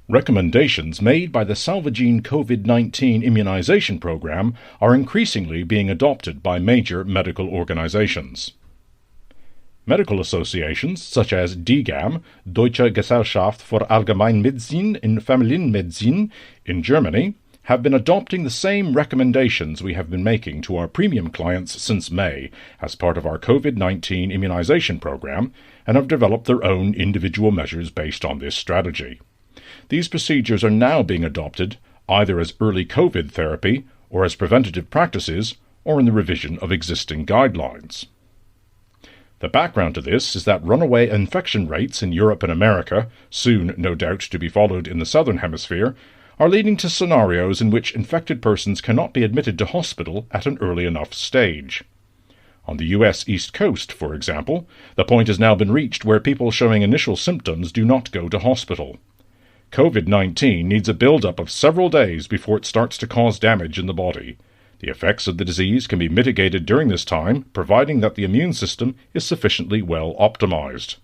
Recommendations made by the Allgemeinmedizin COVID-19 Immunization Program are increasingly being adopted by major medical organizations. Medical associations such as DEGAM, Deutsche Gesellschaft für Allgemeinmedizin in Familienmedizin in Germany, have been adopting the same recommendations we have been making to our premium clients since May as part of our COVID-19 immunization program and have developed their own individual measures based on this strategy. These procedures are now being adopted either as early COVID therapy or as preventative practices or in the revision of existing guidelines. The background to this is that runaway infection rates in Europe and America, soon no doubt to be followed in the Southern Hemisphere, are leading to scenarios in which infected persons cannot be admitted to hospital at an early enough stage. On the U.S. East Coast, for example, the point has now been reached where people showing initial symptoms do not go to hospital. COVID-19 needs a build-up of several days before it starts to cause damage in the body. The effects of the disease can be mitigated during this time, providing that the immune system is sufficiently well optimized.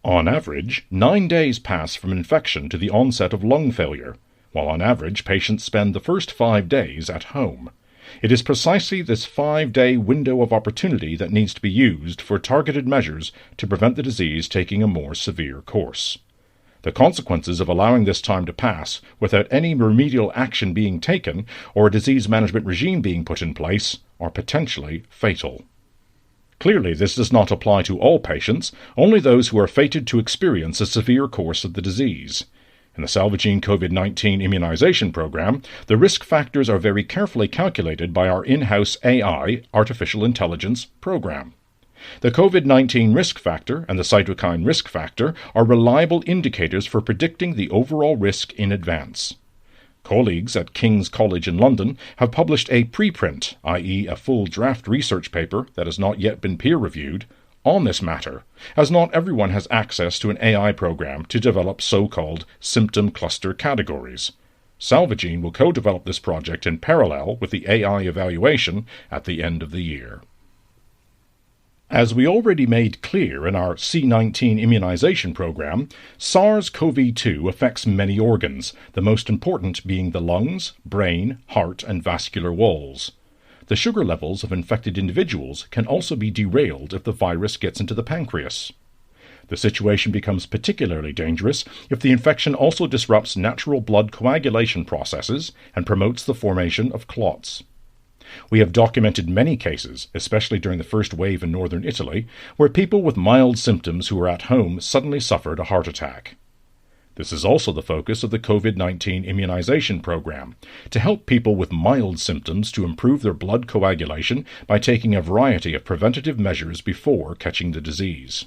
On average, 9 days pass from infection to the onset of lung failure, while on average patients spend the first 5 days at home. It is precisely this 5-day window of opportunity that needs to be used for targeted measures to prevent the disease taking a more severe course. The consequences of allowing this time to pass without any remedial action being taken or a disease management regime being put in place are potentially fatal. Clearly, this does not apply to all patients, only those who are fated to experience a severe course of the disease. In the Allgemeinmedizin COVID-19 Immunization Program, the risk factors are very carefully calculated by our in-house AI, artificial intelligence, program. The COVID-19 risk factor and the cytokine risk factor are reliable indicators for predicting the overall risk in advance. Colleagues at King's College in London have published a preprint, i.e. a full draft research paper that has not yet been peer-reviewed, on this matter, as not everyone has access to an AI program to develop so-called symptom cluster categories. Allgemeinmedizin will co-develop this project in parallel with the AI evaluation at the end of the year. As we already made clear in our C19 immunization program, SARS-CoV-2 affects many organs, the most important being the lungs, brain, heart, and vascular walls. The sugar levels of infected individuals can also be derailed if the virus gets into the pancreas. The situation becomes particularly dangerous if the infection also disrupts natural blood coagulation processes and promotes the formation of clots. We have documented many cases, especially during the first wave in northern Italy, where people with mild symptoms who were at home suddenly suffered a heart attack. This is also the focus of the COVID-19 immunization program, to help people with mild symptoms to improve their blood coagulation by taking a variety of preventative measures before catching the disease.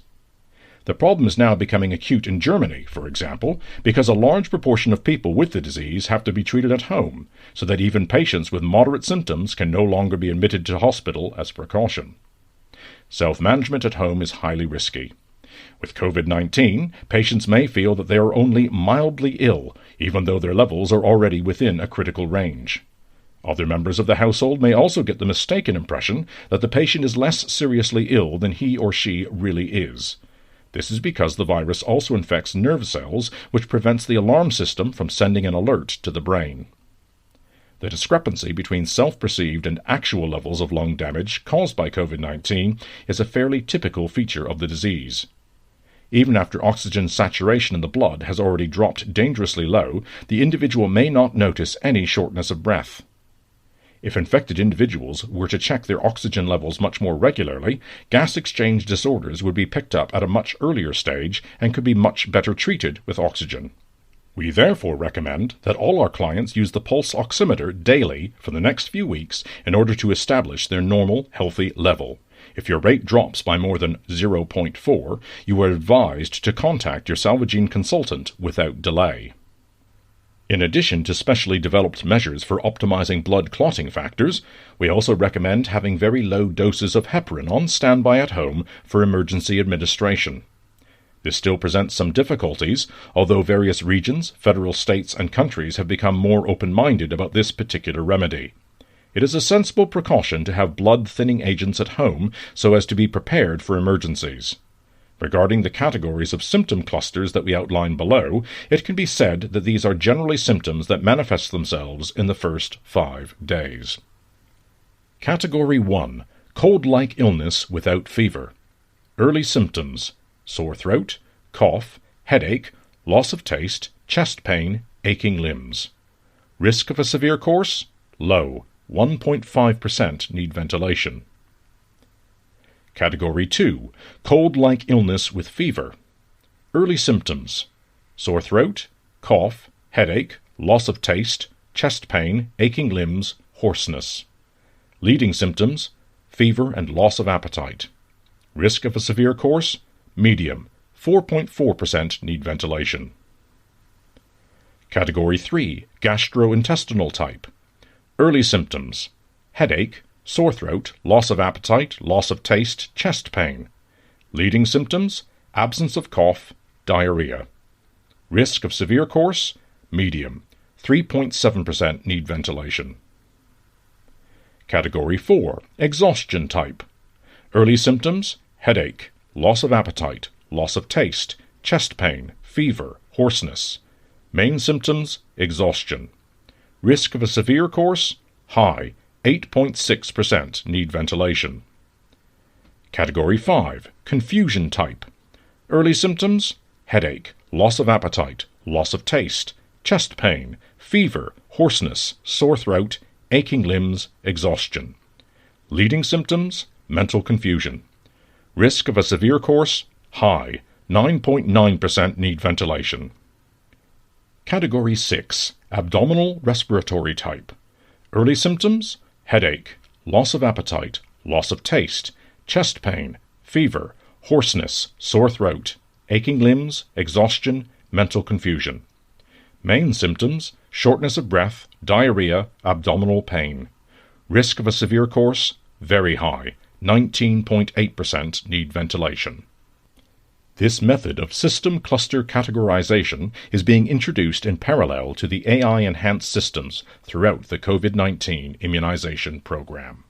The problem is now becoming acute in Germany, for example, because a large proportion of people with the disease have to be treated at home, so that even patients with moderate symptoms can no longer be admitted to hospital as precaution. Self-management at home is highly risky. With COVID-19, patients may feel that they are only mildly ill, even though their levels are already within a critical range. Other members of the household may also get the mistaken impression that the patient is less seriously ill than he or she really is. This is because the virus also infects nerve cells, which prevents the alarm system from sending an alert to the brain. The discrepancy between self-perceived and actual levels of lung damage caused by COVID-19 is a fairly typical feature of the disease. Even after oxygen saturation in the blood has already dropped dangerously low, the individual may not notice any shortness of breath. If infected individuals were to check their oxygen levels much more regularly, gas exchange disorders would be picked up at a much earlier stage and could be much better treated with oxygen. We therefore recommend that all our clients use the pulse oximeter daily for the next few weeks in order to establish their normal, healthy level. If your rate drops by more than 0.4, you are advised to contact your Allgemeinmedizin consultant without delay. In addition to specially developed measures for optimizing blood clotting factors, we also recommend having very low doses of heparin on standby at home for emergency administration. This still presents some difficulties, although various regions, federal states, and countries have become more open-minded about this particular remedy. It is a sensible precaution to have blood-thinning agents at home so as to be prepared for emergencies. Regarding the categories of symptom clusters that we outline below, it can be said that these are generally symptoms that manifest themselves in the first 5 days. Category 1. Cold-like illness without fever. Early symptoms: sore throat, cough, headache, loss of taste, chest pain, aching limbs. Risk of a severe course: low, 1.5% need ventilation. Category 2. Cold-like illness with fever. Early symptoms: sore throat, cough, headache, loss of taste, chest pain, aching limbs, hoarseness. Leading symptoms: fever and loss of appetite. Risk of a severe course: medium, 4.4% need ventilation. Category 3. Gastrointestinal type. Early symptoms: headache, sore throat, loss of appetite, loss of taste, chest pain. Leading symptoms: absence of cough, diarrhea. Risk of severe course: medium, 3.7% need ventilation. Category 4. Exhaustion type. Early symptoms: headache, loss of appetite, loss of taste, chest pain, fever, hoarseness. Main symptoms: exhaustion. Risk of a severe course: high, 8.6% need ventilation. Category 5. Confusion type. Early symptoms: headache, loss of appetite, loss of taste, chest pain, fever, hoarseness, sore throat, aching limbs, exhaustion. Leading symptoms: mental confusion. Risk of a severe course: high, 9.9% need ventilation. Category 6. Abdominal respiratory type. Early symptoms: headache, loss of appetite, loss of taste, chest pain, fever, hoarseness, sore throat, aching limbs, exhaustion, mental confusion. Main symptoms: shortness of breath, diarrhea, abdominal pain. Risk of a severe course: very high, 19.8% need ventilation. This method of system cluster categorization is being introduced in parallel to the AI-enhanced systems throughout the COVID-19 Immunization Program.